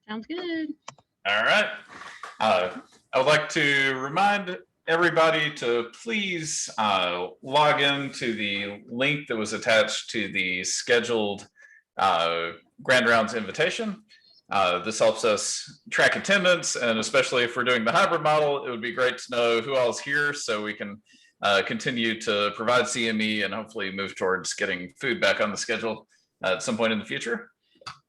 Sounds good. All right. I would like to remind everybody to please log in to the link that was attached to the scheduled Grand Rounds invitation. This helps us track attendance, and especially if we're doing the hybrid model, it would be great to know who all is here so we can continue to provide CME and hopefully move towards getting food back on the schedule at some point in the future.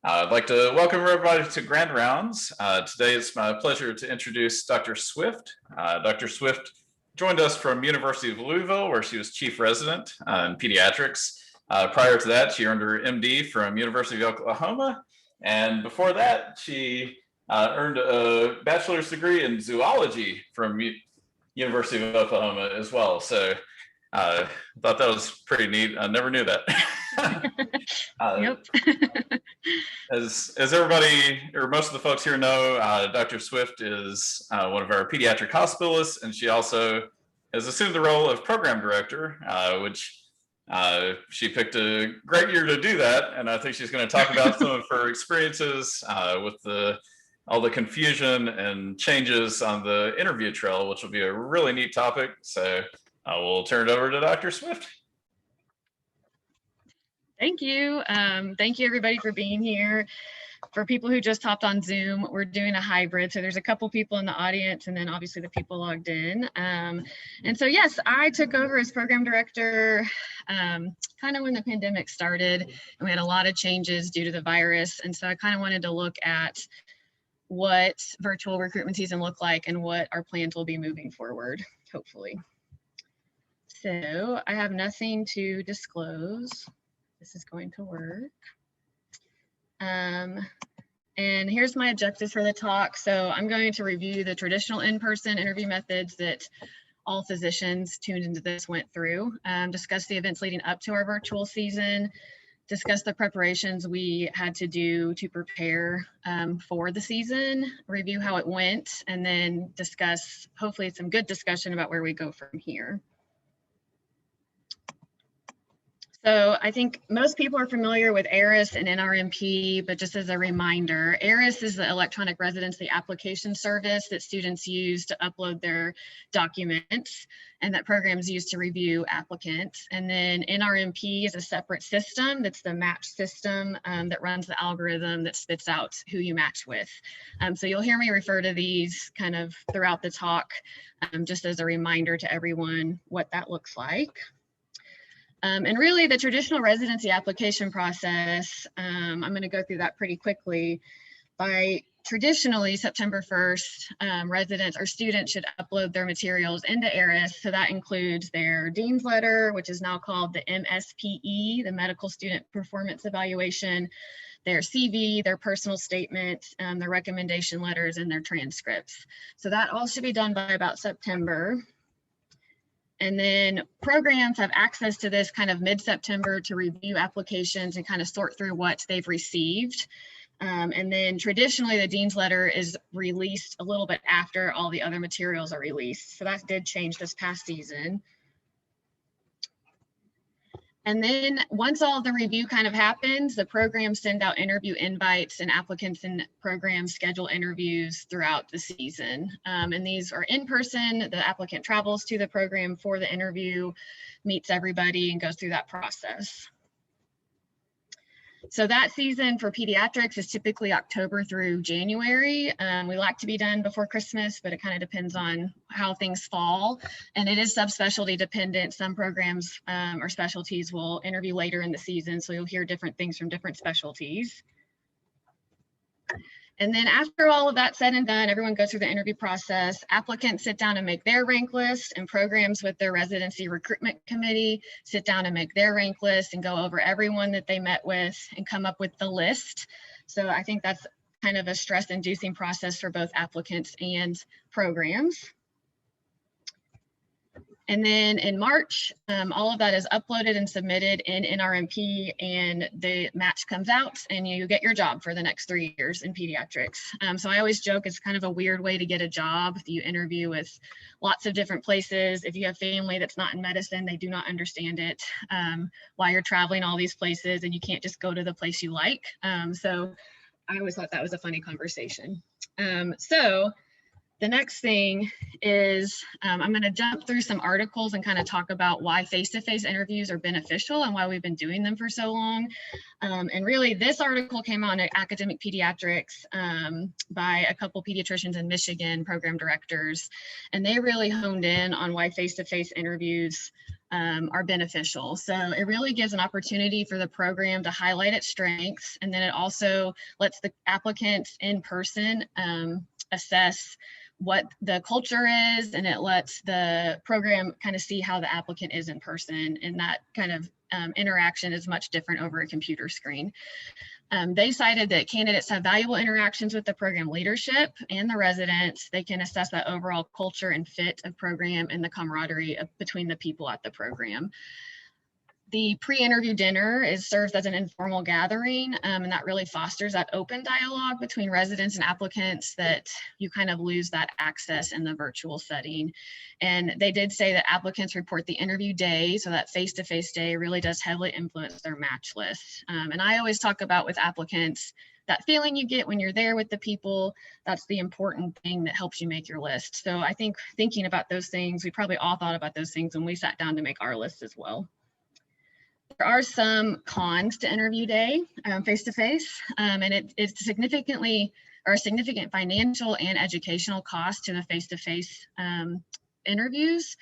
I'd like to welcome everybody to Grand Rounds. Today it's my pleasure to introduce Dr. Swift. Dr. Swift joined us from University of Louisville, where she was chief resident in pediatrics. Prior to that, she earned her MD from University of Oklahoma. And before that, she earned a bachelor's degree in zoology from University of Oklahoma as well. So I thought that was pretty neat. I never knew that. Yep. As everybody, or most of the folks here know, Dr. Swift is one of our pediatric hospitalists, and she also has assumed the role of program director, which she picked a great year to do that. And I think she's going to talk about some of her experiences with all the confusion and changes on the interview trail, which will be a really neat topic. So I will turn it over to Dr. Swift. Thank you. Thank you, everybody, for being here. For people who just hopped on Zoom, we're doing a hybrid. So there's a couple people in the audience and then obviously the people logged in. And so, yes, I took over as program director kind of when the pandemic started, and we had a lot of changes due to the virus. And so I kind of wanted to look at what virtual recruitment season looked like and what our plans will be moving forward, hopefully. So I have nothing to disclose. This is going to work. And here's my objectives for the talk. So I'm going to review the traditional in-person interview methods that all physicians tuned into this went through, discuss the events leading up to our virtual season, discuss the preparations we had to do to prepare for the season, review how it went, and then discuss, hopefully, some good discussion about where we go from here. So I think most people are familiar with ARIS and NRMP, but just as a reminder, ARIS is the electronic residency application service that students use to upload their documents and that programs use to review applicants. And then NRMP is a separate system that's the match system that runs the algorithm that spits out who you match with. So you'll hear me refer to these kind of throughout the talk, just as a reminder to everyone what that looks like. And really the traditional residency application process, I'm going to go through that pretty quickly. By traditionally September 1st, residents or students should upload their materials into ARIS. So that includes their dean's letter, which is now called the MSPE, the Medical Student Performance Evaluation, their CV, their personal statement, their recommendation letters, and their transcripts. So that all should be done by about September. And then programs have access to this kind of mid-September to review applications and kind of sort through what they've received. And then traditionally the dean's letter is released a little bit after all the other materials are released. So that did change this past season. And then once all the review kind of happens, the programs send out interview invites and applicants and programs schedule interviews throughout the season. And these are in person. The applicant travels to the program for the interview, meets everybody, and goes through that process. So that season for pediatrics is typically October through January. We like to be done before Christmas, but it kind of depends on how things fall. And it is subspecialty dependent. Some programs or specialties will interview later in the season, so you'll hear different things from different specialties. And then after all of that said and done, everyone goes through the interview process. Applicants sit down and make their rank list, and programs with their residency recruitment committee sit down and make their rank list and go over everyone that they met with and come up with the list. So I think that's kind of a stress-inducing process for both applicants and programs. And then in March, all of that is uploaded and submitted in NRMP, and the match comes out and you get your job for the next 3 years in pediatrics. So I always joke it's kind of a weird way to get a job. You interview with lots of different places. If you have family that's not in medicine, they do not understand it while you're traveling all these places, and you can't just go to the place you like. So I always thought that was a funny conversation. So the next thing is I'm going to jump through some articles and kind of talk about why face-to-face interviews are beneficial and why we've been doing them for so long. And really, this article came out in Academic Pediatrics by a couple pediatricians in Michigan, program directors, and they really honed in on why face-to-face interviews are beneficial. So it really gives an opportunity for the program to highlight its strengths, and then it also lets the applicants in person assess what the culture is, and it lets the program kind of see how the applicant is in person, and that kind of interaction is much different over a computer screen. They cited that candidates have valuable interactions with the program leadership and the residents. They can assess that overall culture and fit of program and the camaraderie between the people at the program. The pre-interview dinner serves as an informal gathering, and that really fosters that open dialogue between residents and applicants that you kind of lose that access in the virtual setting. And they did say that applicants report the interview day, so that face-to-face day really does heavily influence their match list. And I always talk about with applicants, that feeling you get when you're there with the people, that's the important thing that helps you make your list. So I think thinking about those things, we probably all thought about those things when we sat down to make our list as well. There are some cons to interview day face-to-face, and it's a significant financial and educational cost to the face-to-face interviews.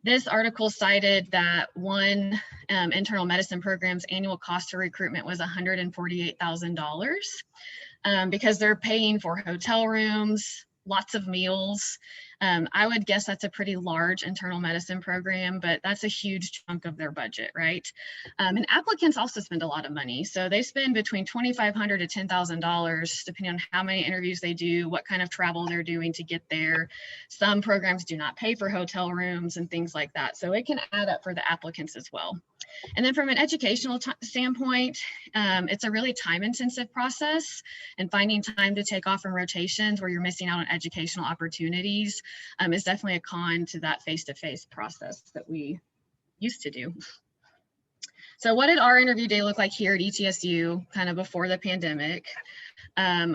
This article cited that one internal medicine program's annual cost to recruitment was $148,000 because they're paying for hotel rooms, lots of meals. I would guess that's a pretty large internal medicine program, but that's a huge chunk of their budget, right? And applicants also spend a lot of money. So they spend between $2,500 to $10,000, depending on how many interviews they do, what kind of travel they're doing to get there. Some programs do not pay for hotel rooms and things like that. So it can add up for the applicants as well. And then from an educational standpoint, it's a really time-intensive process, and finding time to take off from rotations where you're missing out on educational opportunities is definitely a con to that face-to-face process that we used to do. So what did our interview day look like here at ETSU kind of before the pandemic?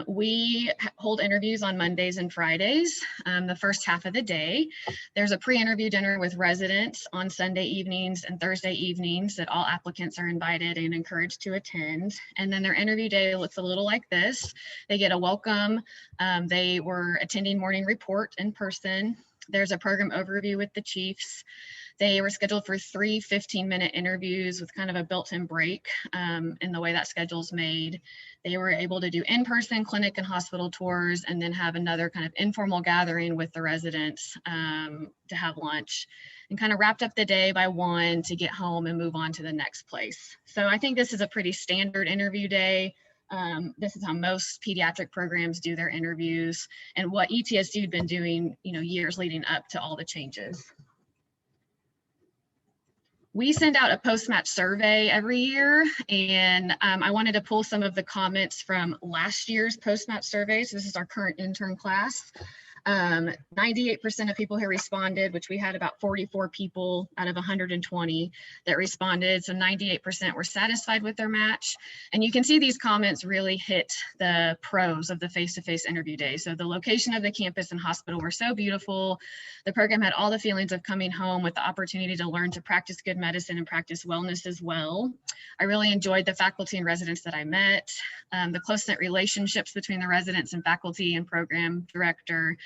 We hold interviews on Mondays and Fridays, the first half of the day. There's a pre-interview dinner with residents on Sunday evenings and Thursday evenings that all applicants are invited and encouraged to attend. And then their interview day looks a little like this. They get a welcome. They were attending morning report in person. There's a program overview with the chiefs. They were scheduled for 3 15-minute interviews with kind of a built-in break in the way that schedule's made. They were able to do in-person clinic and hospital tours, and then have another kind of informal gathering with the residents to have lunch, and kind of wrapped up the day by 1 to get home and move on to the next place. So I think this is a pretty standard interview day. This is how most pediatric programs do their interviews, and what ETSU had been doing, years leading up to all the changes. We send out a Postmatch survey every year, and I wanted to pull some of the comments from last year's Postmatch survey. So this is our current intern class. 98% of people who responded, which we had about 44 people out of 120 that responded. So 98% were satisfied with their match. And you can see these comments really hit the pros of the face-to-face interview day. So the location of the campus and hospital were so beautiful. The program had all the feelings of coming home with the opportunity to learn to practice good medicine and practice wellness as well. I really enjoyed the faculty and residents that I met, the close-knit relationships between the residents and faculty and program director.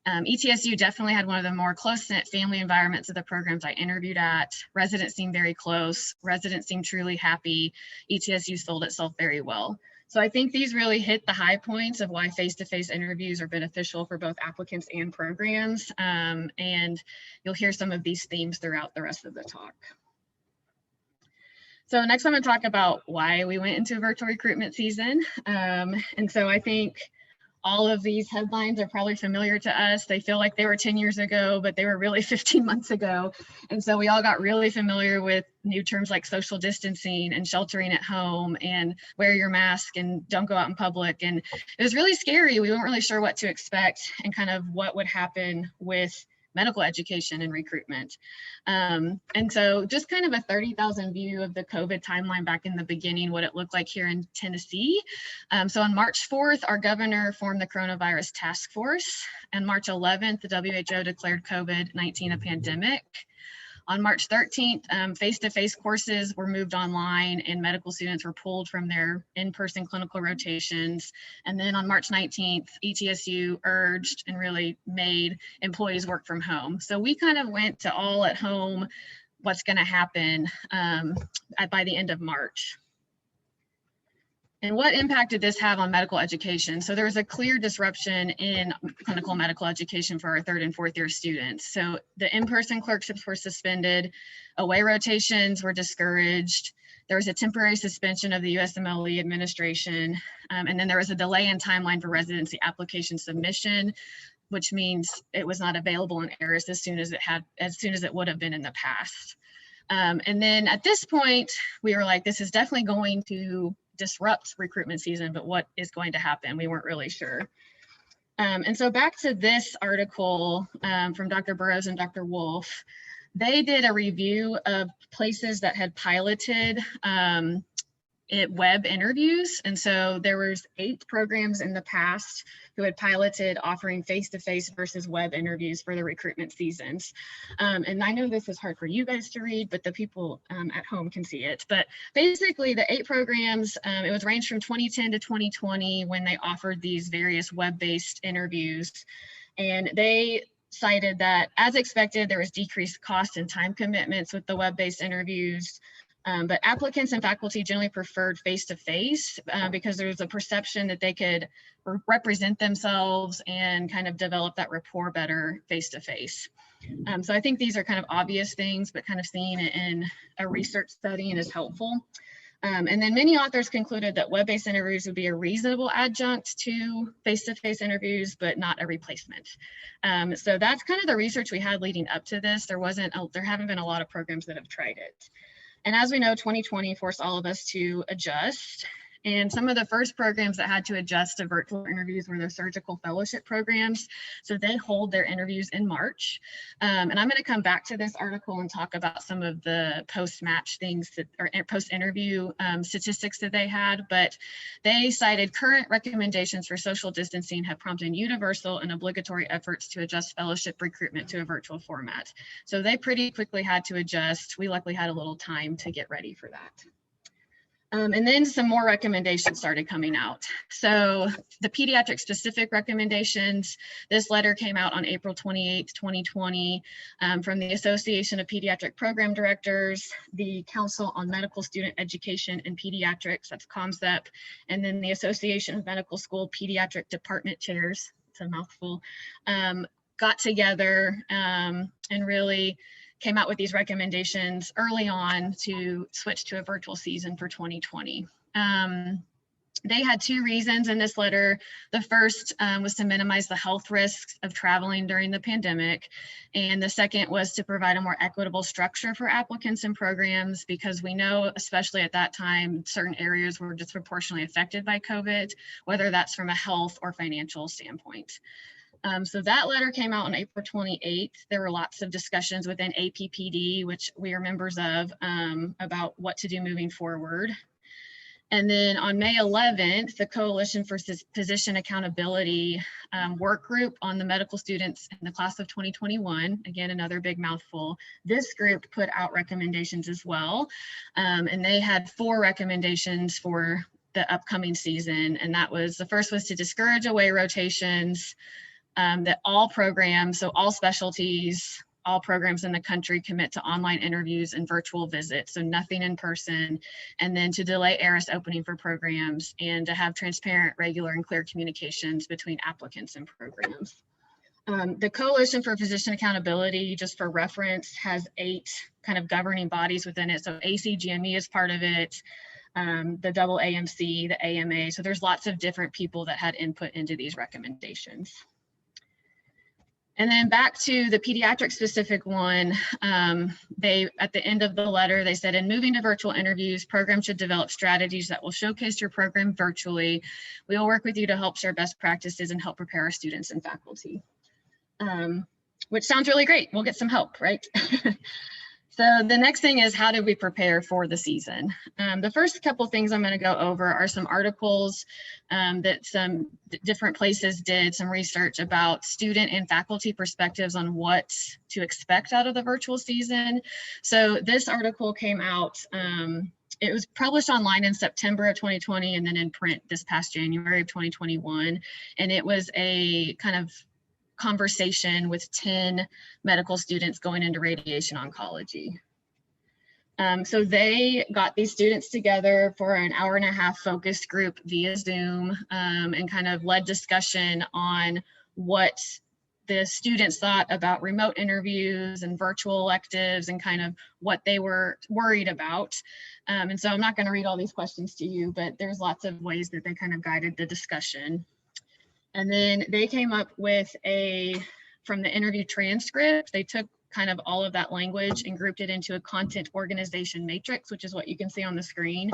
ETSU definitely had one of the more close-knit family environments of the programs I interviewed at. Residents seemed very close. Residents seemed truly happy. ETSU sold itself very well. So I think these really hit the high points of why face-to-face interviews are beneficial for both applicants and programs. And you'll hear some of these themes throughout the rest of the talk. So next I'm going to talk about why we went into virtual recruitment season. And so I think all of these headlines are probably familiar to us. They feel like they were 10 years ago, but they were really 15 months ago. And so we all got really familiar with new terms like social distancing and sheltering at home and wear your mask and don't go out in public. And it was really scary. We weren't really sure what to expect and kind of what would happen with medical education and recruitment. And so just kind of a 30,000 view of the COVID timeline back in the beginning, what it looked like here in Tennessee. So on March 4th, our governor formed the coronavirus task force. And March 11th, the WHO declared COVID-19 a pandemic. On March 13th, face-to-face courses were moved online and medical students were pulled from their in-person clinical rotations. And then on March 19th, ETSU urged and really made employees work from home. So we kind of went to all at home, what's going to happen by the end of March. And what impact did this have on medical education? So there was a clear disruption in clinical medical education for our 3rd and 4th year students. So the in-person clerkships were suspended, away rotations were discouraged, there was a temporary suspension of the USMLE administration, and then there was a delay in timeline for residency application submission, which means it was not available in ARIS as soon as it would have been in the past. And then at this point, we were like, this is definitely going to disrupt recruitment season, but what is going to happen? We weren't really sure. And so back to this article from Dr. Burrows and Dr. Wolf, they did a review of places that had piloted web interviews. And so there was 8 programs in the past who had piloted offering face-to-face versus web interviews for the recruitment seasons. And I know this is hard for you guys to read, but the people at home can see it. But basically the 8 programs, it was ranged from 2010 to 2020 when they offered these various web-based interviews. And they cited that as expected, there was decreased cost and time commitments with the web-based interviews. But applicants and faculty generally preferred face-to-face because there was a perception that they could represent themselves and kind of develop that rapport better face-to-face. So I think these are kind of obvious things, but kind of seeing it in a research setting is helpful. And then many authors concluded that web-based interviews would be a reasonable adjunct to face-to-face interviews, but not a replacement. So that's kind of the research we had leading up to this. There haven't been a lot of programs that have tried it. And as we know, 2020 forced all of us to adjust. And some of the first programs that had to adjust to virtual interviews were the surgical fellowship programs. So they hold their interviews in March. And I'm going to come back to this article and talk about some of the post-match things that, or post-interview statistics that they had. But they cited current recommendations for social distancing have prompted universal and obligatory efforts to adjust fellowship recruitment to a virtual format. So they pretty quickly had to adjust. We luckily had a little time to get ready for that. And then some more recommendations started coming out. So the pediatric specific recommendations, this letter came out on April 28, 2020 from the Association of Pediatric Program Directors, the Council on Medical Student Education and Pediatrics, that's COMSEP, and then the Association of Medical School Pediatric Department Chairs, it's a mouthful, got together and really came out with these recommendations early on to switch to a virtual season for 2020. They had 2 reasons in this letter. The first was to minimize the health risks of traveling during the pandemic. And the second was to provide a more equitable structure for applicants and programs, because we know, especially at that time, certain areas were disproportionately affected by COVID, whether that's from a health or financial standpoint. So that letter came out on April 28th. There were lots of discussions within APPD, which we are members of, about what to do moving forward. And then on May 11th, the Coalition for Physician Accountability work group on the medical students in the class of 2021, again, another big mouthful, this group put out recommendations as well. And they had 4 recommendations for the upcoming season. And that was, the first was to discourage away rotations, that all programs, so all specialties, all programs in the country commit to online interviews and virtual visits, so nothing in person, and then to delay ARIS opening for programs and to have transparent, regular, and clear communications between applicants and programs. The Coalition for Physician Accountability, just for reference, has 8 kind of governing bodies within it. So ACGME is part of it, the AAMC, the AMA, so there's lots of different people that had input into these recommendations. And then back to the pediatric specific one, they, at the end of the letter, they said, in moving to virtual interviews, programs should develop strategies that will showcase your program virtually. We will work with you to help share best practices and help prepare our students and faculty. which sounds really great. We'll get some help, right? So the next thing is, how did we prepare for the season? The first couple things I'm going to go over are some articles that some different places did some research about student and faculty perspectives on what to expect out of the virtual season. So this article came out, it was published online in September of 2020 and then in print this past January of 2021. And it was a kind of conversation with 10 medical students going into radiation oncology. So they got these students together for an 1.5-hour focus group via Zoom and kind of led discussion on what the students thought about remote interviews and virtual electives and kind of what they were worried about. And so I'm not going to read all these questions to you, but there's lots of ways that they kind of guided the discussion. And then they came up with from the interview transcript, they took kind of all of that language and grouped it into a content organization matrix, which is what you can see on the screen,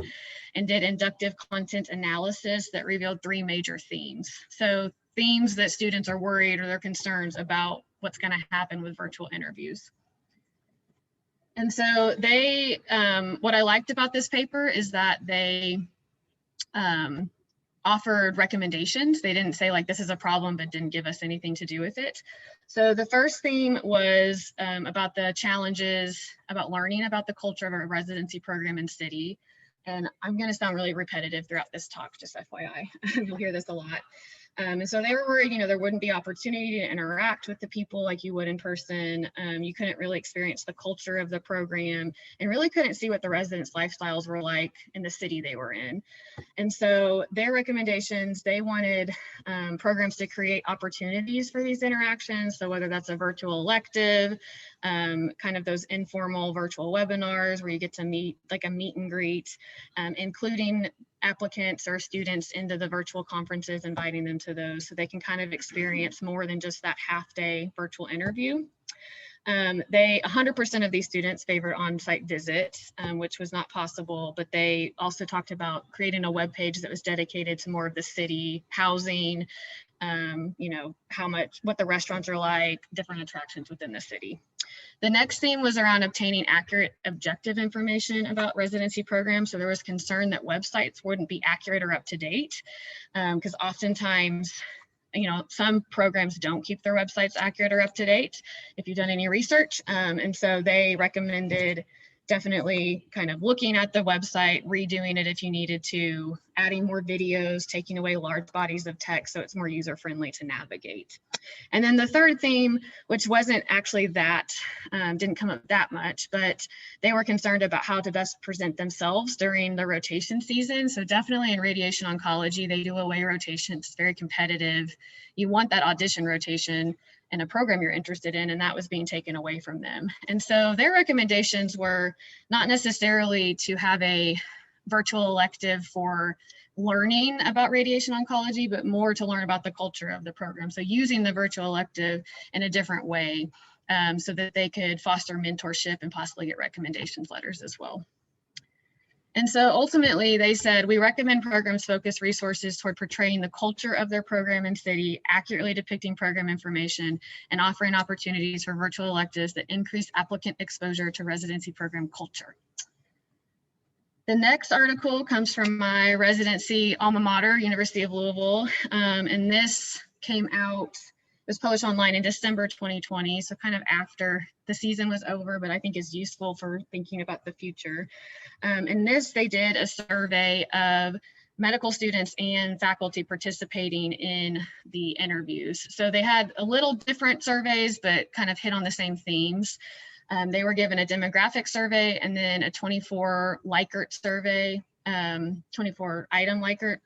and did inductive content analysis that revealed 3 major themes. So themes that students are worried or their concerns about what's going to happen with virtual interviews. And so they, what I liked about this paper is that they, offered recommendations. They didn't say like, this is a problem, but didn't give us anything to do with it. So the first theme was about the challenges about learning about the culture of a residency program in city. And I'm going to sound really repetitive throughout this talk, just FYI. You'll hear this a lot. And so they were worried, there wouldn't be opportunity to interact with the people like you would in person. You couldn't really experience the culture of the program and really couldn't see what the residents' lifestyles were like in the city they were in. And so their recommendations, they wanted programs to create opportunities for these interactions. So whether that's a virtual elective, kind of those informal virtual webinars where you get to meet, like a meet and greet, including applicants or students into the virtual conferences, inviting them to those so they can kind of experience more than just that half-day virtual interview. 100% of these students favored on-site visits, which was not possible, but they also talked about creating a web page that was dedicated to more of the city housing, what the restaurants are like, different attractions within the city. The next theme was around obtaining accurate, objective information about residency programs. So there was concern that websites wouldn't be accurate or up to date, because oftentimes, some programs don't keep their websites accurate or up to date, if you've done any research. And so they recommended definitely kind of looking at the website, redoing it if you needed to, adding more videos, taking away large bodies of text so it's more user-friendly to navigate. And then the third theme, which wasn't actually didn't come up that much, but they were concerned about how to best present themselves during the rotation season. So definitely in radiation oncology, they do away rotation. It's very competitive. You want that audition rotation in a program you're interested in, and that was being taken away from them. And so their recommendations were not necessarily to have a virtual elective for learning about radiation oncology, but more to learn about the culture of the program. So using the virtual elective in a different way so that they could foster mentorship and possibly get recommendations letters as well. And so ultimately they said, we recommend programs focus resources toward portraying the culture of their program and city, accurately depicting program information, and offering opportunities for virtual electives that increase applicant exposure to residency program culture. The next article comes from my residency alma mater, University of Louisville, and this came out, it was published online in December 2020, so kind of after the season was over, but I think is useful for thinking about the future. In this, they did a survey of medical students and faculty participating in the interviews. So they had a little different surveys, but kind of hit on the same themes. They were given a demographic survey and then a 24 Likert survey, 24 item Likert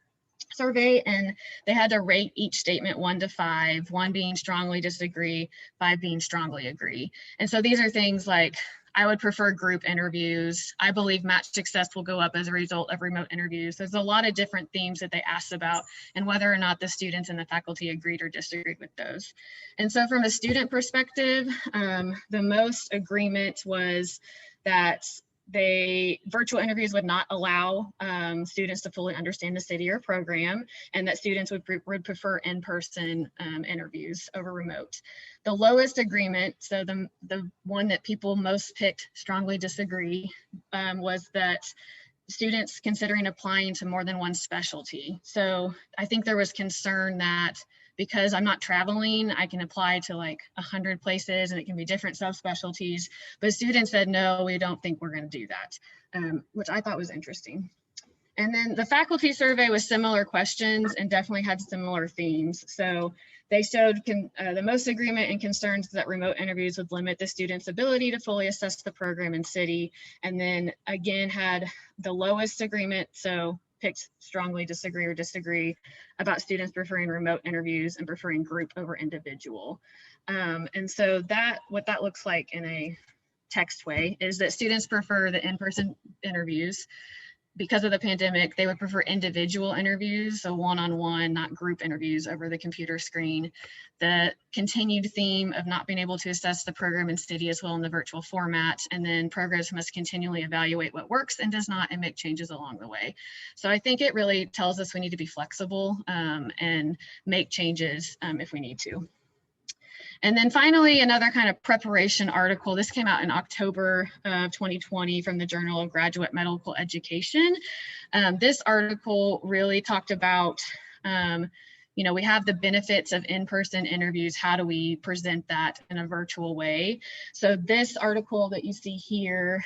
survey, and they had to rate each statement 1 to 5, 1 being strongly disagree, 5 being strongly agree. And so these are things like, I would prefer group interviews. I believe match success will go up as a result of remote interviews. There's a lot of different themes that they asked about and whether or not the students and the faculty agreed or disagreed with those. And so from a student perspective, the most agreement was that virtual interviews would not allow students to fully understand the city or program, and that students would prefer in-person interviews over remote. The lowest agreement, so the one that people most picked strongly disagree, was that students considering applying to more than one specialty. So I think there was concern that because I'm not traveling, I can apply to like 100 places and it can be different subspecialties. But students said, no, we don't think we're going to do that, which I thought was interesting. And then the faculty survey was similar questions and definitely had similar themes. So they showed the most agreement and concerns that remote interviews would limit the student's ability to fully assess the program and city. And then again, had the lowest agreement. So picked strongly disagree about students preferring remote interviews and preferring group over individual. And so what that looks like in a text way is that students prefer the in-person interviews. Because of the pandemic, they would prefer individual interviews, so one-on-one, not group interviews over the computer screen. The continued theme of not being able to assess the program and city as well in the virtual format, and then programs must continually evaluate what works and does not and make changes along the way. So I think it really tells us we need to be flexible and make changes if we need to. And then finally, another kind of preparation article. This came out in October of 2020 from the Journal of Graduate Medical Education. This article really talked about, we have the benefits of in-person interviews. How do we present that in a virtual way? So this article that you see here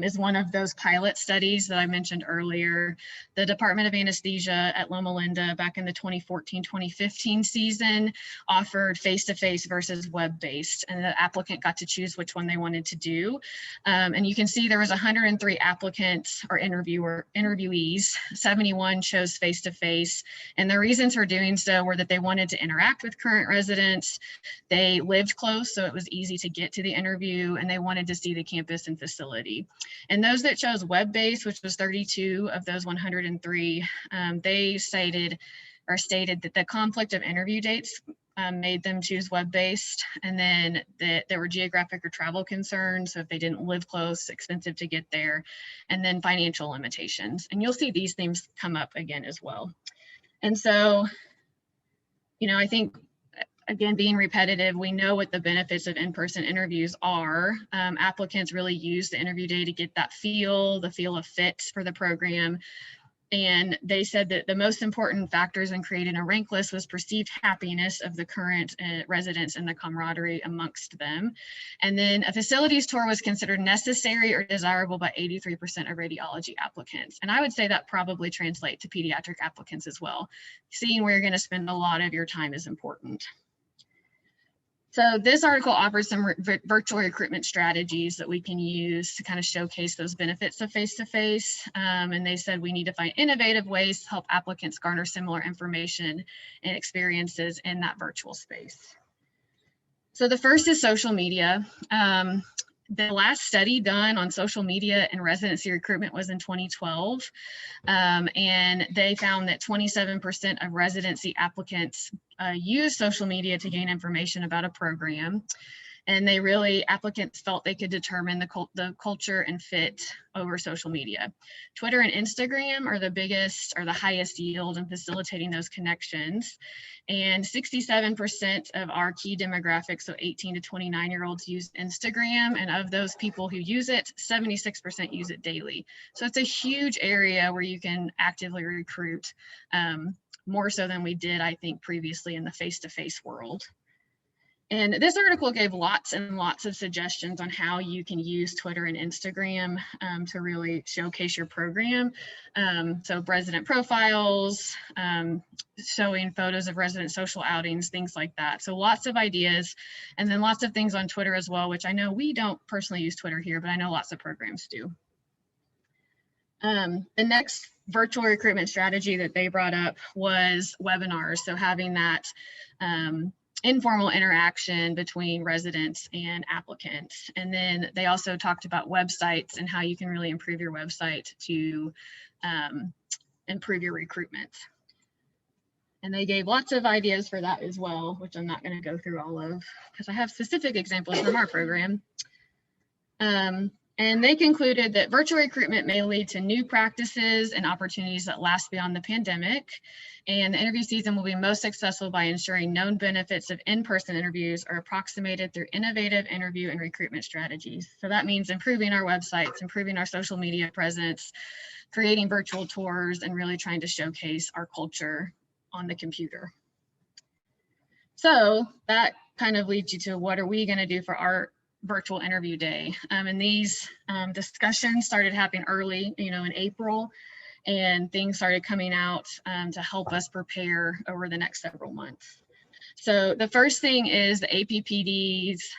is one of those pilot studies that I mentioned earlier. The Department of Anesthesia at Loma Linda back in the 2014-2015 season offered face-to-face versus web-based, and the applicant got to choose which one they wanted to do. And you can see there was 103 applicants or interviewees, 71 chose face-to-face, and the reasons for doing so were that they wanted to interact with current residents, they lived close so it was easy to get to the interview, and they wanted to see the campus and facility. And those that chose web-based, which was 32 of those 103, they stated that the conflict of interview dates made them choose web-based, and then that there were geographic or travel concerns, so if they didn't live close, expensive to get there, and then financial limitations. And you'll see these themes come up again as well. And so, I think, again, being repetitive, we know what the benefits of in-person interviews are. Applicants really use the interview day to get that the feel of fit for the program. And they said that the most important factors in creating a rank list was perceived happiness of the current residents and the camaraderie amongst them. And then a facilities tour was considered necessary or desirable by 83% of radiology applicants. And I would say that probably translates to pediatric applicants as well. Seeing where you're going to spend a lot of your time is important. So this article offers some virtual recruitment strategies that we can use to kind of showcase those benefits of face-to-face. And they said we need to find innovative ways to help applicants garner similar information and experiences in that virtual space. So the first is social media. The last study done on social media and residency recruitment was in 2012. And they found that 27% of residency applicants use social media to gain information about a program. And applicants felt they could determine the culture and fit over social media. Twitter and Instagram are the highest yield in facilitating those connections. And 67% of our key demographics, so 18 to 29-year-olds, use Instagram. And of those people who use it, 76% use it daily. So it's a huge area where you can actively recruit, more so than we did, I think, previously in the face-to-face world. And this article gave lots and lots of suggestions on how you can use Twitter and Instagram to really showcase your program. So resident profiles, showing photos of resident social outings, things like that. So lots of ideas, and then lots of things on Twitter as well, which I know we don't personally use Twitter here, but I know lots of programs do. The next virtual recruitment strategy that they brought up was webinars. So having that informal interaction between residents and applicants. And then they also talked about websites and how you can really improve your website to improve your recruitment. And they gave lots of ideas for that as well, which I'm not going to go through all of because I have specific examples from our program. And And they concluded that virtual recruitment may lead to new practices and opportunities that last beyond the pandemic. And the interview season will be most successful by ensuring known benefits of in-person interviews are approximated through innovative interview and recruitment strategies. So that means improving our websites, improving our social media presence, creating virtual tours, and really trying to showcase our culture on the computer. So that kind of leads you to what are we going to do for our virtual interview day. And these discussions started happening early, in April, and things started coming out to help us prepare over the next several months. So the first thing is the APPD's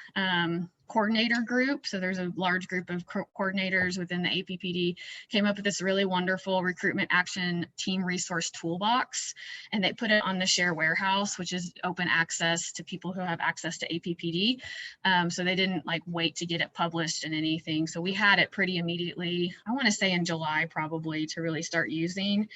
coordinator group. So there's a large group of coordinators within the APPD came up with this really wonderful recruitment action team resource toolbox, and they put it on the share warehouse, which is open access to people who have access to APPD. So they didn't wait to get it published and anything. So we had it pretty immediately, I want to say in July probably, to really start using.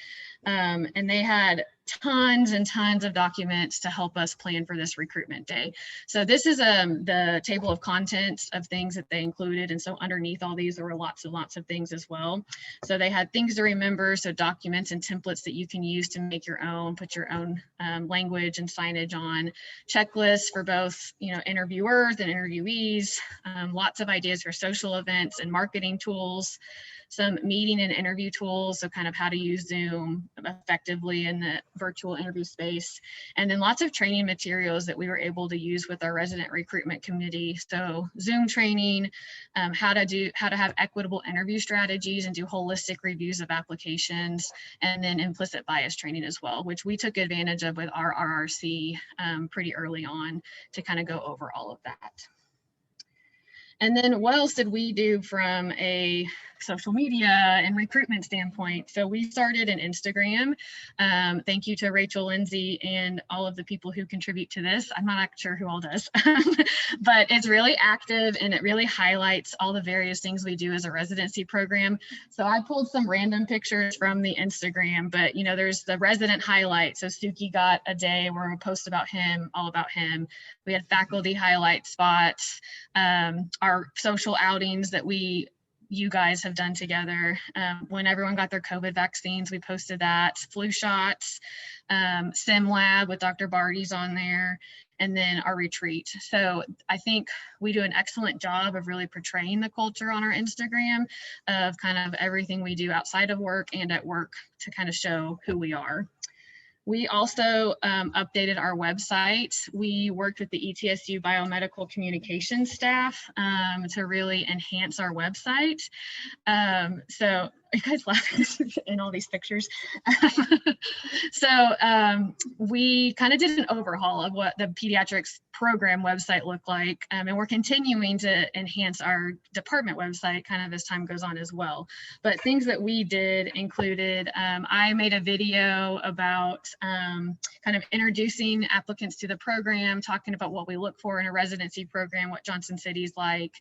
And they had tons and tons of documents to help us plan for this recruitment day. So this is the table of contents of things that they included. And so underneath all these, there were lots of things as well. So they had things to remember, so documents and templates that you can use to make your own, put your own language and signage on, checklists for both, interviewers and interviewees, lots of ideas for social events and marketing tools, some meeting and interview tools, so kind of how to use Zoom effectively in the virtual interview space, and then lots of training materials that we were able to use with our resident recruitment committee. So Zoom training, how to have equitable interview strategies and do holistic reviews of applications, and then implicit bias training as well, which we took advantage of with our RRC pretty early on to kind of go over all of that. And then what else did we do from a social media and recruitment standpoint? So we started an Instagram. Thank you to Rachel Lindsay and all of the people who contribute to this. I'm not sure who all does, but it's really active and it really highlights all the various things we do as a residency program. So I pulled some random pictures from the Instagram, but there's the resident highlights. So Suki got a day where we post about him, all about him. We had faculty highlight spots, our social outings that you guys have done together. When everyone got their COVID vaccines, we posted that, flu shots, Sim Lab with Dr. Barty's on there, and then our retreat. So I think we do an excellent job of really portraying the culture on our Instagram of kind of everything we do outside of work and at work to kind of show who we are. We also updated our website. We worked with the ETSU biomedical communications staff to really enhance our website. So you guys laughing in all these pictures. So we kind of did an overhaul of what the pediatrics program website looked like. And we're continuing to enhance our department website kind of as time goes on as well. But things that we did included, I made a video about kind of introducing applicants to the program, talking about what we look for in a residency program, what Johnson City's like.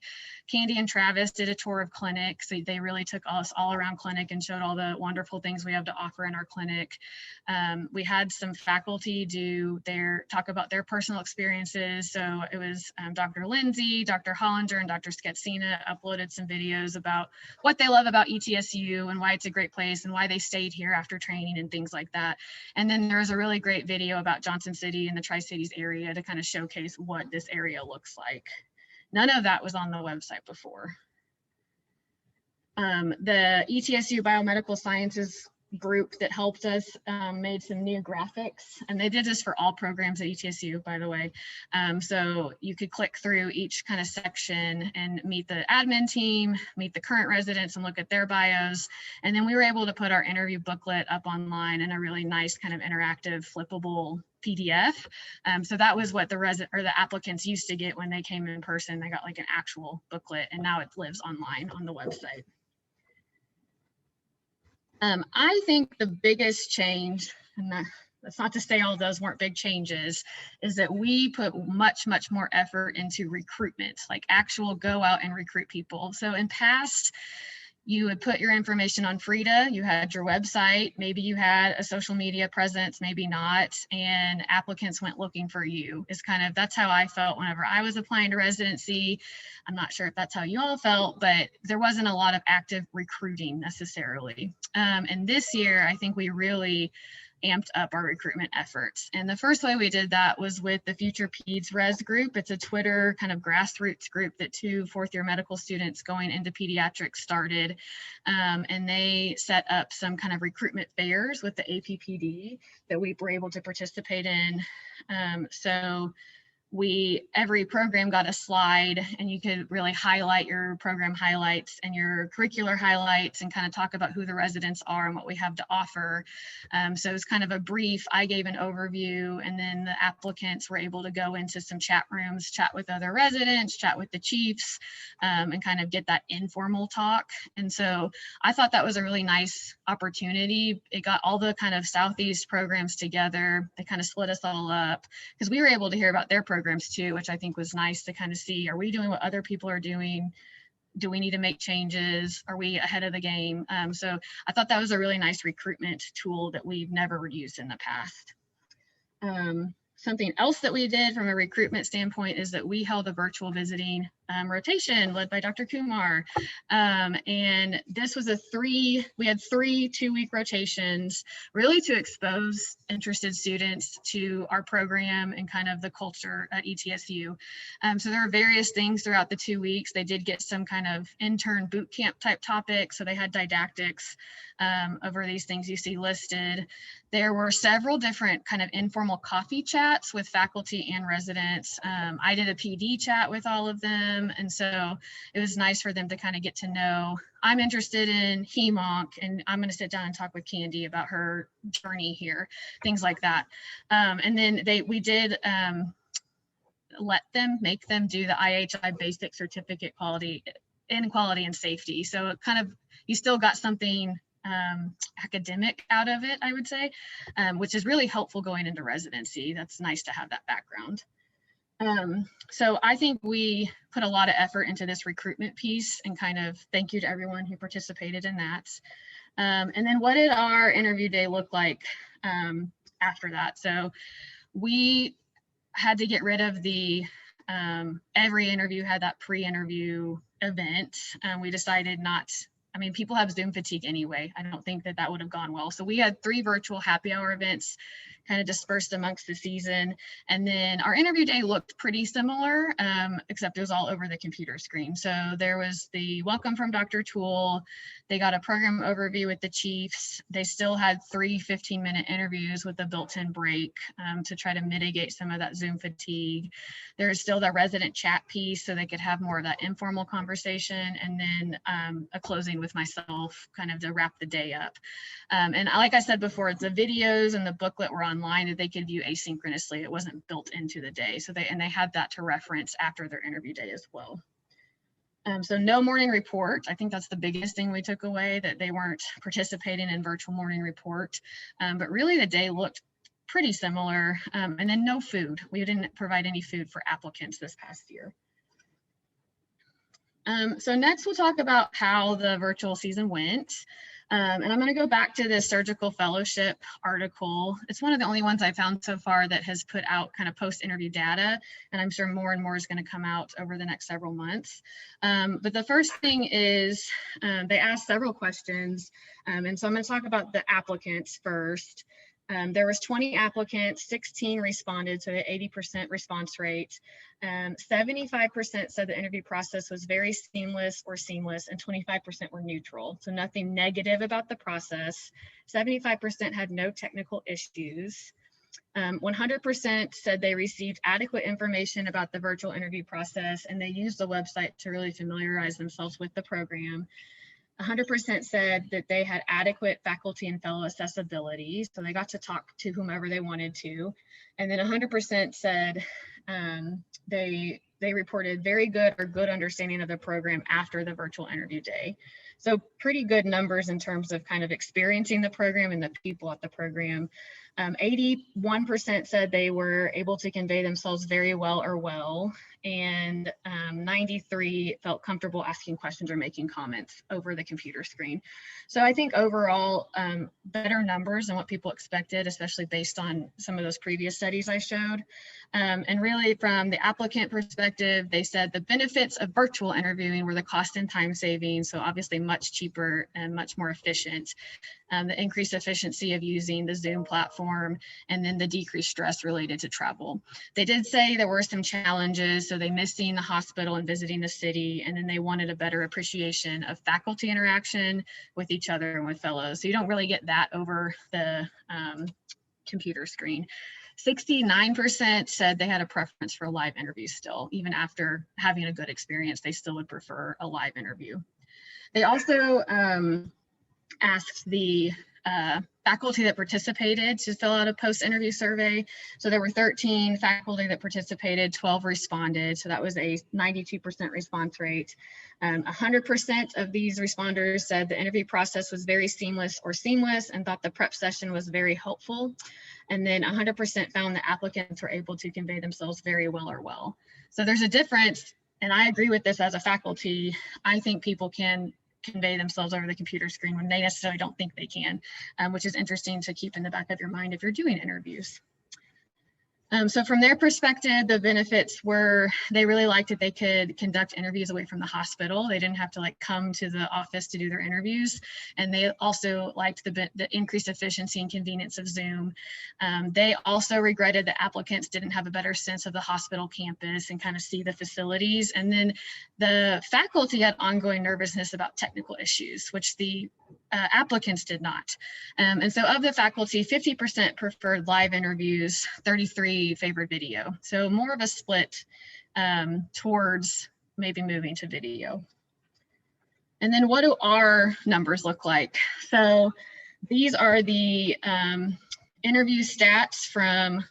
Candy and Travis did a tour of clinics. So they really took us all around clinic and showed all the wonderful things we have to offer in our clinic. We had some faculty talk about their personal experiences. So it was Dr. Lindsay, Dr. Hollinger, and Dr. Sketsina uploaded some videos about what they love about ETSU and why it's a great place and why they stayed here after training and things like that. And then there was a really great video about Johnson City and the Tri-Cities area to kind of showcase what this area looks like. None of that was on the website before. The ETSU Biomedical Sciences group that helped us made some new graphics, and they did this for all programs at ETSU, by the way. So you could click through each kind of section and meet the admin team, meet the current residents and look at their bios. And then we were able to put our interview booklet up online in a really nice kind of interactive flippable PDF. So that was what the applicants used to get when they came in person. They got like an actual booklet, and now it lives online on the website. I think the biggest change, and that's not to say all those weren't big changes, is that we put much more effort into recruitment, like actual go out and recruit people. So in past You would put your information on Frida, you had your website, maybe you had a social media presence, maybe not, and applicants went looking for you. That's how I felt whenever I was applying to residency. I'm not sure if that's how you all felt, but there wasn't a lot of active recruiting necessarily. And this year, I think we really amped up our recruitment efforts. And the first way we did that was with the Future Peds Res group. It's a Twitter kind of grassroots group that 2 fourth-year medical students going into pediatrics started. And they set up some kind of recruitment fairs with the APPD that we were able to participate in. So every program got a slide, and you could really highlight your program highlights and your curricular highlights and kind of talk about who the residents are and what we have to offer. So it was kind of a brief. I gave an overview, and then the applicants were able to go into some chat rooms, chat with other residents, chat with the chiefs, and kind of get that informal talk. And so I thought that was a really nice opportunity. It got all the kind of Southeast programs together. They kind of split us all up because we were able to hear about their programs too, which I think was nice to kind of see, are we doing what other people are doing? Do we need to make changes? Are we ahead of the game? So I thought that was a really nice recruitment tool that we've never used in the past. Something else that we did from a recruitment standpoint is that we held a virtual visiting rotation led by Dr. Kumar. And this was we had 3 2-week rotations really to expose interested students to our program and kind of the culture at ETSU. So there were various things throughout the 2 weeks. They did get some kind of intern boot camp type topics. So they had didactics over these things you see listed. There were several different kind of informal coffee chats with faculty and residents. I did a PD chat with all of them. And so it was nice for them to kind of get to know, I'm interested in HEMONC, and I'm going to sit down and talk with Candy about her journey here, things like that. And then we did make them do the IHI basic certificate quality and safety. So it kind of, you still got something academic out of it, I would say, which is really helpful going into residency. That's nice to have that background. So I think we put a lot of effort into this recruitment piece, and kind of thank you to everyone who participated in that. And then what did our interview day look like after that? So we had to get rid of every interview had that pre-interview event. We decided people have Zoom fatigue anyway. I don't think that would have gone well. So we had 3 virtual happy hour events kind of dispersed amongst the season. And then our interview day looked pretty similar, except it was all over the computer screen. So there was the welcome from Dr. Toole. They got a program overview with the chiefs. They still had 3 15-minute interviews with a built-in break to try to mitigate some of that Zoom fatigue. There's still the resident chat piece, so they could have more of that informal conversation, and then a closing with myself kind of to wrap the day up. And like I said before, the videos and the booklet were online that they could view asynchronously. It wasn't built into the day. So they had that to reference after their interview day as well. So no morning report. I think that's the biggest thing we took away, that they weren't participating in virtual morning report. But really the day looked pretty similar. And then no food. We didn't provide any food for applicants this past year. So next we'll talk about how the virtual season went. And I'm going to go back to this surgical fellowship article. It's one of the only ones I found so far that has put out kind of post-interview data, and I'm sure more and more is going to come out over the next several months. But the first thing is they asked several questions, and so I'm going to talk about the applicants first. There was 20 applicants, 16 responded, so an 80% response rate. 75% said the interview process was very seamless or seamless, and 25% were neutral. So nothing negative about the process. 75% had no technical issues. 100% said they received adequate information about the virtual interview process, and they used the website to really familiarize themselves with the program. 100% said that they had adequate faculty and fellow accessibility, so they got to talk to whomever they wanted to. And then 100% said they reported very good or good understanding of the program after the virtual interview day. So pretty good numbers in terms of kind of experiencing the program and the people at the program. 81% said they were able to convey themselves very well or well, and 93 felt comfortable asking questions or making comments over the computer screen. So I think overall, better numbers than what people expected, especially based on some of those previous studies I showed. And really from the applicant perspective, they said the benefits of virtual interviewing were the cost and time savings, so obviously much cheaper and much more efficient. The increased efficiency of using the Zoom platform, and then the decreased stress related to travel. They did say there were some challenges, so they missed seeing the hospital and visiting the city, and then they wanted a better appreciation of faculty interaction with each other and with fellows. So you don't really get that over the computer screen. 69% said they had a preference for a live interview still. Even after having a good experience, they still would prefer a live interview. They also asked the faculty that participated to fill out a post-interview survey. So there were 13 faculty that participated, 12 responded. So that was a 92% response rate. 100% of these responders said the interview process was very seamless or seamless and thought the prep session was very helpful. And then 100% found the applicants were able to convey themselves very well or well. So there's a difference, and I agree with this as a faculty. I think people can convey themselves over the computer screen when they necessarily don't think they can, which is interesting to keep in the back of your mind if you're doing interviews. So from their perspective, the benefits were they really liked that they could conduct interviews away from the hospital. They didn't have to like come to the office to do their interviews. And they also liked the increased efficiency and convenience of Zoom. They also regretted that applicants didn't have a better sense of the hospital campus and kind of see the facilities. And then the faculty had ongoing nervousness about technical issues, which the applicants did not. And so of the faculty, 50% preferred live interviews, 33 favored video. So more of a split towards maybe moving to video. And then what do our numbers look like? So these are the interview stats from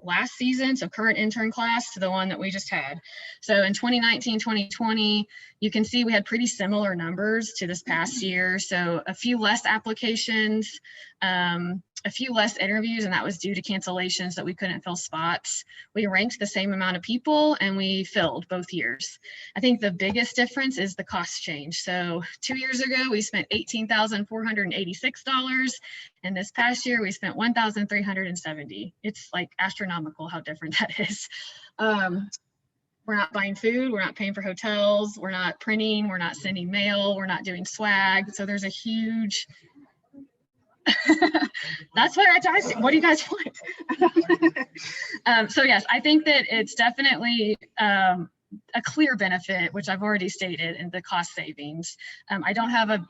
last season, so current intern class to the one that we just had. So in 2019, 2020, you can see we had pretty similar numbers to this past year. So a few less applications, a few less interviews, and that was due to cancellations that we couldn't fill spots. We ranked the same amount of people and we filled both years. I think the biggest difference is the cost change. So 2 years ago, we spent $18,486. And this past year, we spent $1,370. It's like astronomical how different that is. We're not buying food, we're not paying for hotels, we're not printing, we're not sending mail, we're not doing swag. So there's a huge, that's what I see. What do you guys want? So yes, I think that it's definitely a clear benefit, which I've already stated, in the cost savings. I don't have a,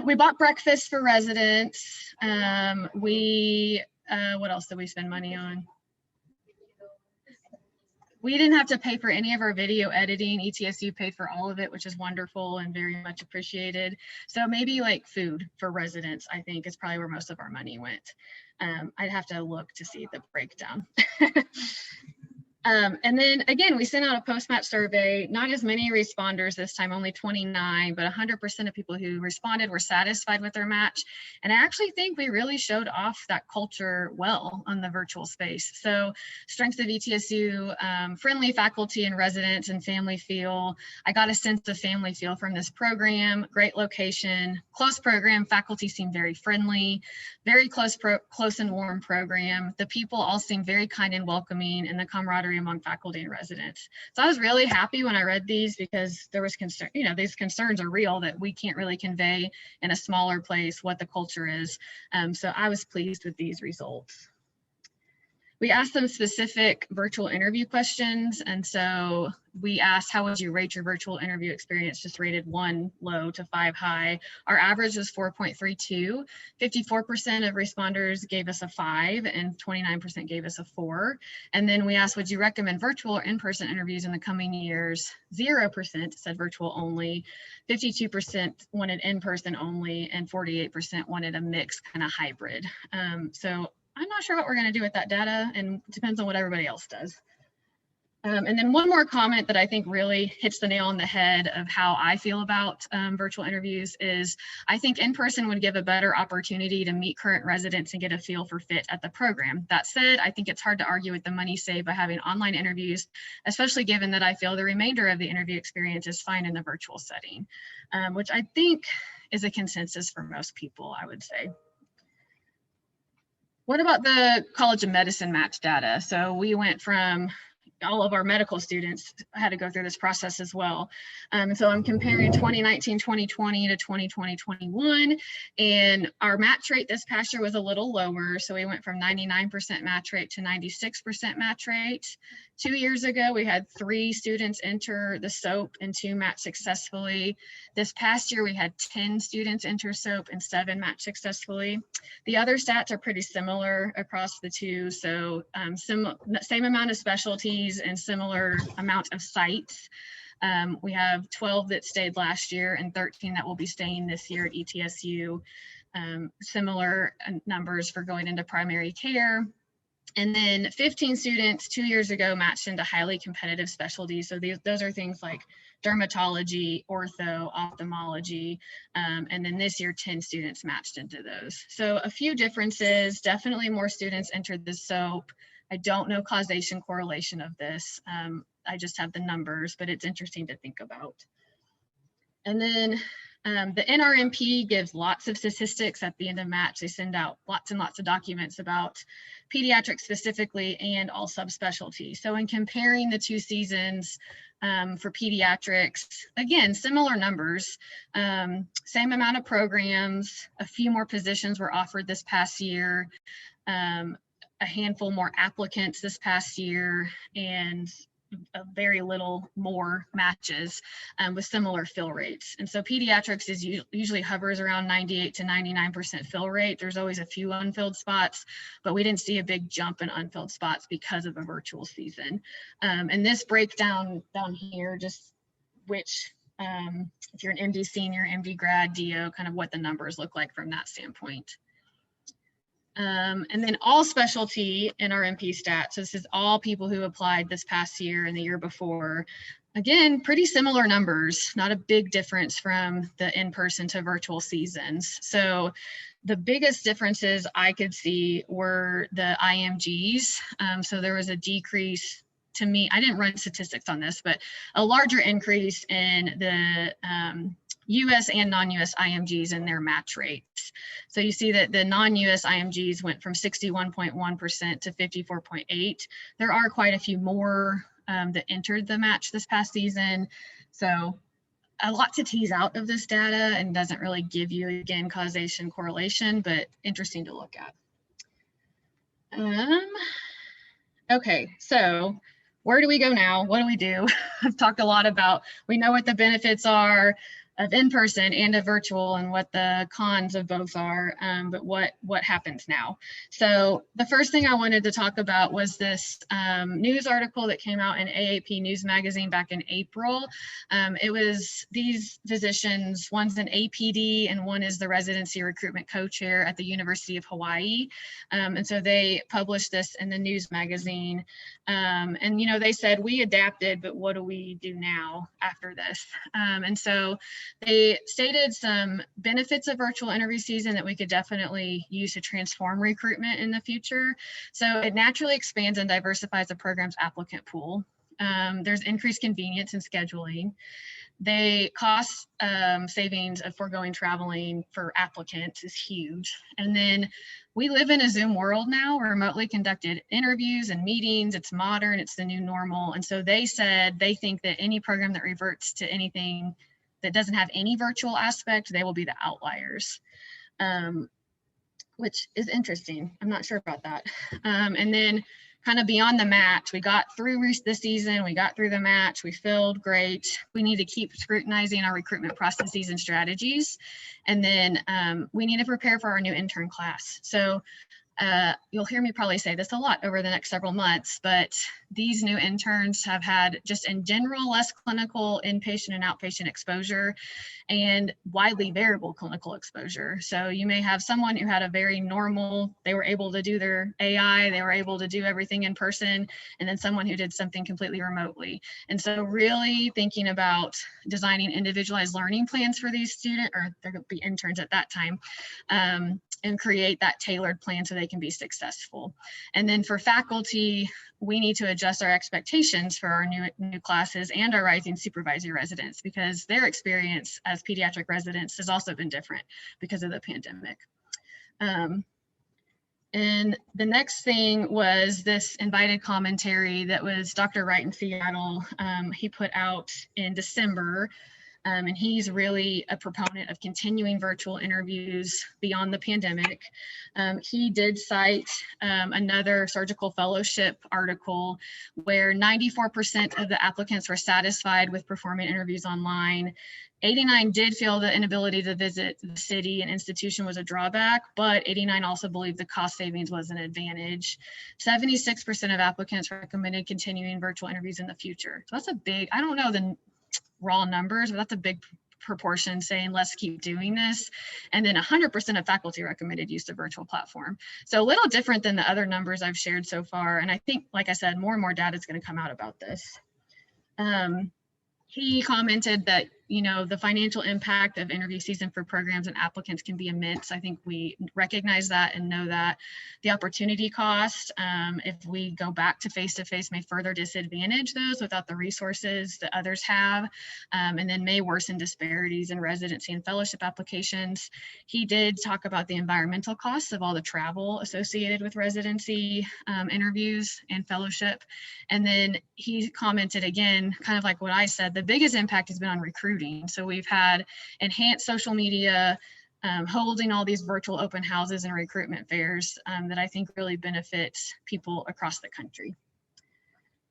we bought breakfast for residents. What else did we spend money on? We didn't have to pay for any of our video editing. ETSU paid for all of it, which is wonderful and very much appreciated. So maybe like food for residents, I think is probably where most of our money went. I'd have to look to see the breakdown. And then again, we sent out a Postmatch survey, not as many responders this time, only 29, but 100% of people who responded were satisfied with their match. And I actually think we really showed off that culture well on the virtual space. So strengths of ETSU, friendly faculty and residents and family feel. I got a sense of family feel from this program, great location, close program, faculty seem very friendly, very close and warm program. The people all seem very kind and welcoming, and the camaraderie among faculty and residents. So I was really happy when I read these because there was concern, you know, these concerns are real that we can't really convey in a smaller place what the culture is. So I was pleased with these results. We asked them specific virtual interview questions. And so we asked, how would you rate your virtual interview experience? Just rated 1 low to 5 high. Our average was 4.32. 54% of responders gave us a 5 and 29% gave us a 4. And then we asked, would you recommend virtual or in-person interviews in the coming years? 0% said virtual only. 52% wanted in-person only, and 48% wanted a mix, kind of hybrid. So I'm not sure what we're going to do with that data, and it depends on what everybody else does. And then one more comment that I think really hits the nail on the head of how I feel about virtual interviews is I think in-person would give a better opportunity to meet current residents and get a feel for fit at the program. That said, I think it's hard to argue with the money saved by having online interviews, especially given that I feel the remainder of the interview experience is fine in the virtual setting, which I think is a consensus for most people, I would say. What about the College of Medicine match data? So we went from all of our medical students had to go through this process as well. So I'm comparing 2019, 2020 to 2020, 21, and our match rate this past year was a little lower. So we went from 99% match rate to 96% match rate. 2 years ago, we had 3 students enter the SOAP and 2 match successfully. This past year, we had 10 students enter SOAP and 7 match successfully. The other stats are pretty similar across the two. So same amount of specialties and similar amount of sites. We have 12 that stayed last year and 13 that will be staying this year at ETSU. Similar numbers for going into primary care. And then 15 students 2 years ago matched into highly competitive specialties. So those are things like dermatology, ortho, ophthalmology, and then this year 10 students matched into those. So a few differences, definitely more students entered the SOAP. I don't know causation correlation of this. I just have the numbers, but it's interesting to think about. And then the NRMP gives lots of statistics at the end of match. They send out lots and lots of documents about pediatrics specifically and all subspecialties. So in comparing the 2 seasons for pediatrics, again, similar numbers, same amount of programs, a few more positions were offered this past year, a handful more applicants this past year, and a very little more matches with similar fill rates. And so pediatrics is usually hovers around 98 to 99% fill rate. There's always a few unfilled spots, but we didn't see a big jump in unfilled spots because of a virtual season. And this breakdown down here, just which, if you're an MD senior, MD grad, DO, kind of what the numbers look like from that standpoint. And then all specialty NRMP stats. So this is all people who applied this past year and the year before. Again, pretty similar numbers, not a big difference from the in-person to virtual seasons. So the biggest differences I could see were the IMGs. So there was a decrease to me. I didn't run statistics on this, but a larger increase in the US and non-US IMGs and their match rates. So you see that the non-US IMGs went from 61.1% to 54.8%. There are quite a few more that entered the match this past season. So a lot to tease out of this data and doesn't really give you, again, causation correlation, but interesting to look at. Okay, so where do we go now? What do we do? I've talked a lot about, we know what the benefits are of in-person and of virtual and what the cons of both are, but what happens now? So the first thing I wanted to talk about was this news article that came out in AAP News Magazine back in April. It was these physicians, one's an APD and one is the Residency Recruitment Co-Chair at the University of Hawaii. And so they published this in the news magazine. And, you know, they said, we adapted, but what do we do now after this? And so they stated some benefits of virtual interview season that we could definitely use to transform recruitment in the future. So it naturally expands and diversifies the program's applicant pool. There's increased convenience in scheduling. The cost savings of foregoing traveling for applicants is huge. And then we live in a Zoom world now, remotely conducted interviews and meetings. It's modern, it's the new normal. And so they said they think that any program that reverts to anything that doesn't have any virtual aspect, they will be the outliers, which is interesting. I'm not sure about that. And then kind of beyond the match, we got through the season, we got through the match, we filled great. We need to keep scrutinizing our recruitment processes and strategies. And then we need to prepare for our new intern class. So You'll hear me probably say this a lot over the next several months, but these new interns have had just in general less clinical inpatient and outpatient exposure and widely variable clinical exposure. So you may have someone who had a very normal, they were able to do their AI, they were able to do everything in person, and then someone who did something completely remotely. And so really thinking about designing individualized learning plans for these students, or they're going to be interns at that time, and create that tailored plan so they can be successful. And then for faculty, we need to adjust our expectations for our new classes and our rising supervisory residents, because their experience as pediatric residents has also been different because of the pandemic. And the next thing was this invited commentary that was Dr. Wright in Seattle. He put out in December. And he's really a proponent of continuing virtual interviews beyond the pandemic. He did cite another surgical fellowship article where 94% of the applicants were satisfied with performing interviews online. 89 did feel the inability to visit the city and institution was a drawback, but 89 also believed the cost savings was an advantage. 76% of applicants recommended continuing virtual interviews in the future. So that's a big, I don't know the raw numbers, but that's a big proportion saying let's keep doing this. And then 100% of faculty recommended use of virtual platform. So a little different than the other numbers I've shared so far. And I think, like I said, more and more data is going to come out about this. He commented that, you know, the financial impact of interview season for programs and applicants can be immense. I think we recognize that and know that. The opportunity cost, if we go back to face-to-face, may further disadvantage those without the resources that others have, and then may worsen disparities in residency and fellowship applications. He did talk about the environmental costs of all the travel associated with residency interviews and fellowship. And then he commented again, kind of like what I said, the biggest impact has been on recruiting. So we've had enhanced social media, holding all these virtual open houses and recruitment fairs that I think really benefits people across the country.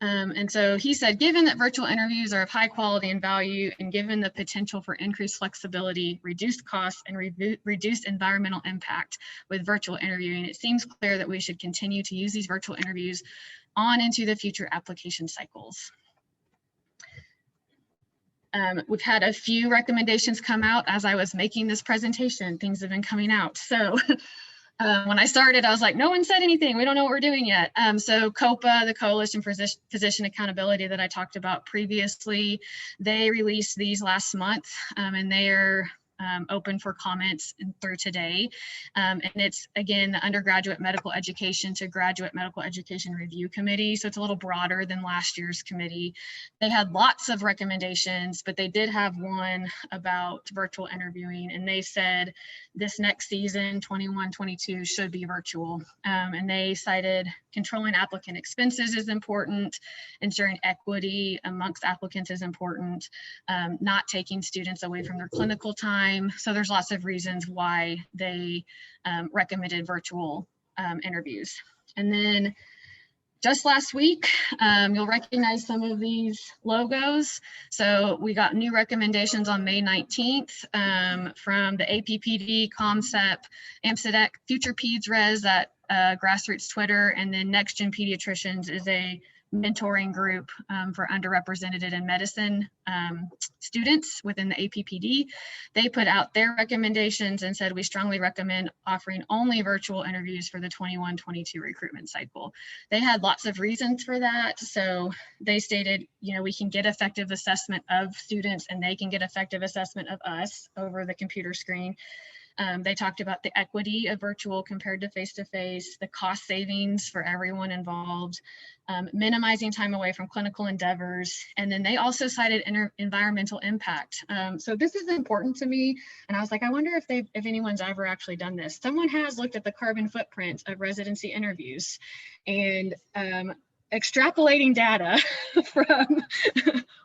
And so he said, given that virtual interviews are of high quality and value, and given the potential for increased flexibility, reduced costs, and reduced environmental impact with virtual interviewing, it seems clear that we should continue to use these virtual interviews on into the future application cycles. We've had a few recommendations come out as I was making this presentation. Things have been coming out. So when I started, I was like, no one said anything. We don't know what we're doing yet. So COPA, the Coalition for Physician Accountability that I talked about previously, they released these last month, and they are open for comments through today. And it's, again, the undergraduate medical education to graduate medical education review committee. So it's a little broader than last year's committee. They had lots of recommendations, but they did have one about virtual interviewing. And they said this next season, 21-22, should be virtual. And they cited controlling applicant expenses is important, ensuring equity amongst applicants is important, not taking students away from their clinical time. So there's lots of reasons why they recommended virtual interviews. And then just last week, you'll recognize some of these logos. So we got new recommendations on May 19th from the APPD, ComCep, AMSEDEC, Future Peds Res at Grassroots Twitter, and then Next Gen Pediatricians is a mentoring group for underrepresented in medicine students within the APPD. They put out their recommendations and said, we strongly recommend offering only virtual interviews for the 21-22 recruitment cycle. They had lots of reasons for that. So they stated, you know, we can get effective assessment of students and they can get effective assessment of us over the computer screen. They talked about the equity of virtual compared to face-to-face, the cost savings for everyone involved, minimizing time away from clinical endeavors, and then they also cited environmental impact. So this is important to me, and I was like, I wonder if anyone's ever actually done this. Someone has looked at the carbon footprint of residency interviews, and extrapolating data from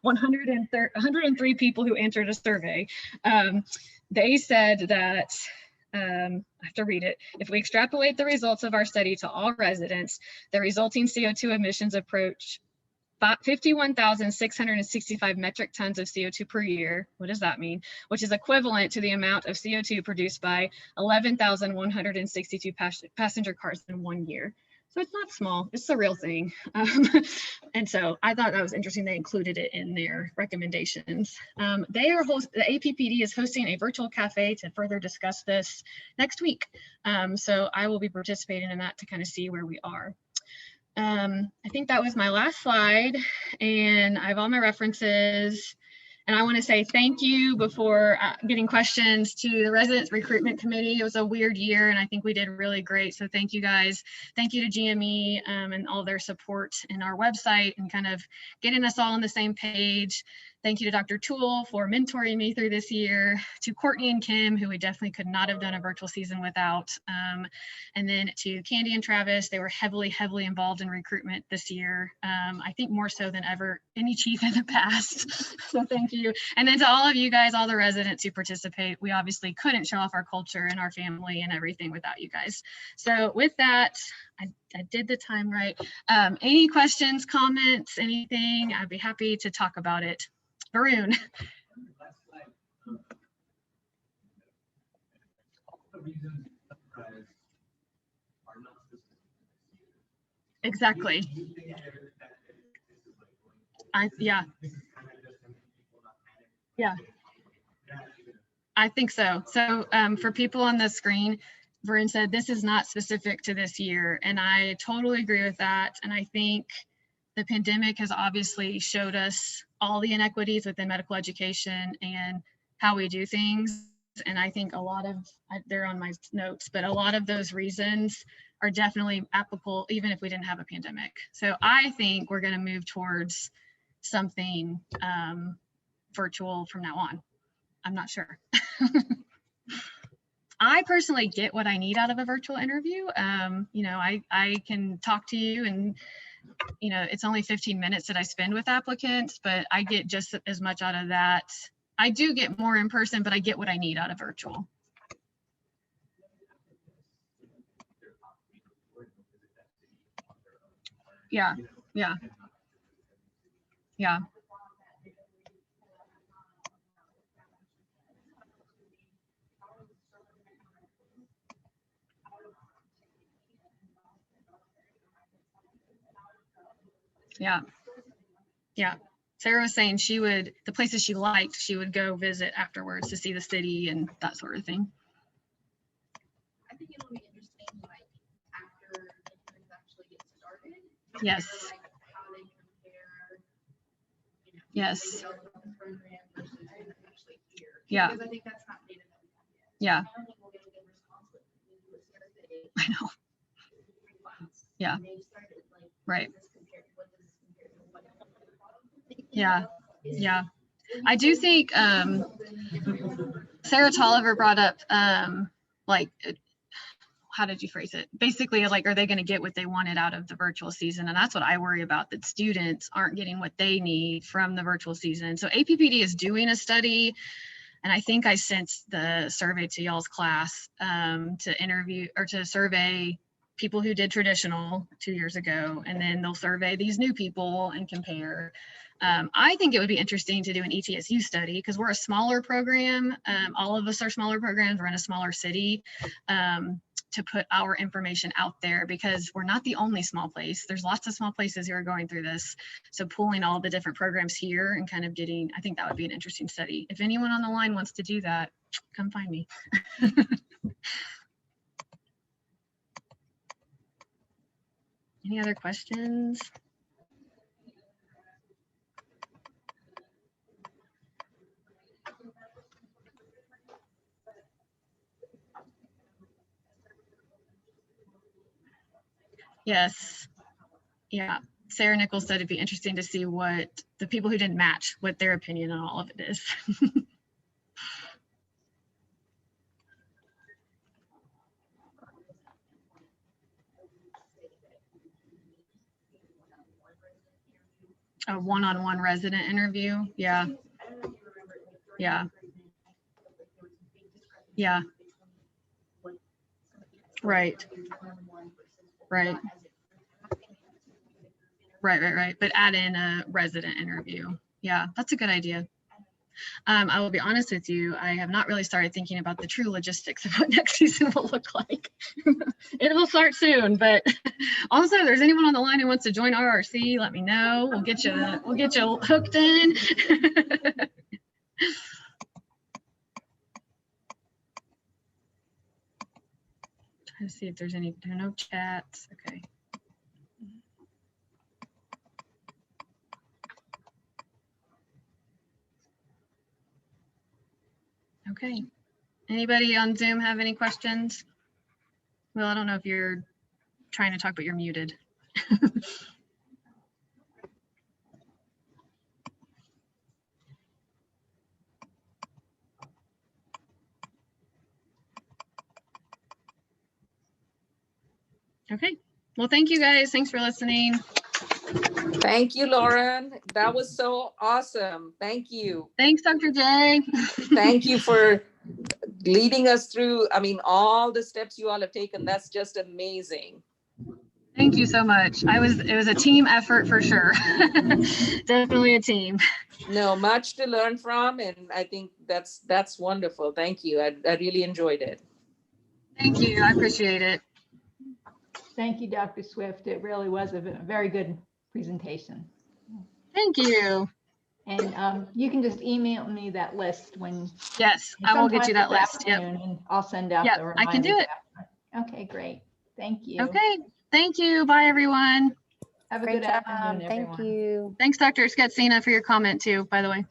103 people who answered a survey. They said that, I have to read it, if we extrapolate the results of our study to all residents, the resulting CO2 emissions approach 51,665 metric tons of CO2 per year. What does that mean? Which is equivalent to the amount of CO2 produced by 11,162 passenger cars in 1 year. So it's not small, it's the real thing. And so I thought that was interesting. They included it in their recommendations. The APPD is hosting a virtual cafe to further discuss this next week. So I will be participating in that to kind of see where we are. I think that was my last slide, and I have all my references. And I want to say thank you before getting questions to the Residence Recruitment Committee. It was a weird year, and I think we did really great. So thank you guys. Thank you to GME and all their support in our website and kind of getting us all on the same page. Thank you to Dr. Toole for mentoring me through this year, to Courtney and Kim, who we definitely could not have done a virtual season without. And then to Candy and Travis, they were heavily involved in recruitment this year. I think more so than ever any chief in the past. So thank you. And then to all of you guys, all the residents who participate, we obviously couldn't show off our culture and our family and everything without you guys. So with that, I did the time right. Any questions, comments, anything, I'd be happy to talk about it. Varun. Exactly. Yeah. I think so. So for people on the screen, Varun said this is not specific to this year, and I totally agree with that. And I think the pandemic has obviously showed us all the inequities within medical education and how we do things. And I think a lot of, they're on my notes, but a lot of those reasons are definitely applicable even if we didn't have a pandemic. So I think we're going to move towards something virtual from now on. I'm not sure. I personally get what I need out of a virtual interview. You know, I can talk to you and, you know, it's only 15 minutes that I spend with applicants, but I get just as much out of that. I do get more in person, but I get what I need out of virtual. Yeah. Sarah was saying she would, the places she liked, she would go visit afterwards to see the city and that sort of thing. I think it'll be interesting, like after interviews actually get started. Yes. Like how they compare, you know, yes. Program versus actually here. Yeah. Because I think that's not data that we have yet. Yeah. I don't think we'll get a good response with the survey. I know. Yeah. Right. Yeah. I do think Sarah Tolliver brought up like, how did you phrase it? Basically, like, are they going to get what they wanted out of the virtual season? And that's what I worry about, that students aren't getting what they need from the virtual season. So APPD is doing a study, and I think I sent the survey to y'all's class to interview or to survey people who did traditional 2 years ago, and then they'll survey these new people and compare. I think it would be interesting to do an ETSU study because we're a smaller program. All of us are smaller programs. We're in a smaller city, to put our information out there because we're not the only small place. There's lots of small places who are going through this. So pulling all the different programs here and kind of getting, I think that would be an interesting study. If anyone on the line wants to do that, come find me. Any other questions? Yes. Yeah. Sarah Nichols said it'd be interesting to see what the people who didn't match, what their opinion on all of it is. A one-on-one resident interview. Yeah. Yeah. Yeah. Right. Right. Right. But add in a resident interview. Yeah, that's a good idea. I will be honest with you, I have not really started thinking about the true logistics of what next season will look like. It will start soon, but also if there's anyone on the line who wants to join RRC, let me know. We'll get you hooked in. Trying to see if there are no chats. Okay. Okay. Anybody on Zoom have any questions? Well, I don't know if you're trying to talk, but you're muted. Okay. Well, thank you guys. Thanks for listening. Thank you, Lauren. That was so awesome. Thank you. Thanks, Dr. J. Thank you for leading us through, I mean, all the steps you all have taken. That's just amazing. Thank you so much. It was a team effort for sure. Definitely a team. No, much to learn from, and I think that's wonderful. Thank you. I really enjoyed it. Thank you. I appreciate it. Thank you, Dr. Swift. It really was a very good presentation. Thank you. And you can just email me that list when. Yes, I will get you that list. Yep. And I'll send out. Yep, the I can do it. Okay, great. Thank you. Okay. Thank you. Bye, everyone. Have a Great good job. afternoon, everyone. Thank you. Thanks, Dr. Sketsina, for your comment too, by the way.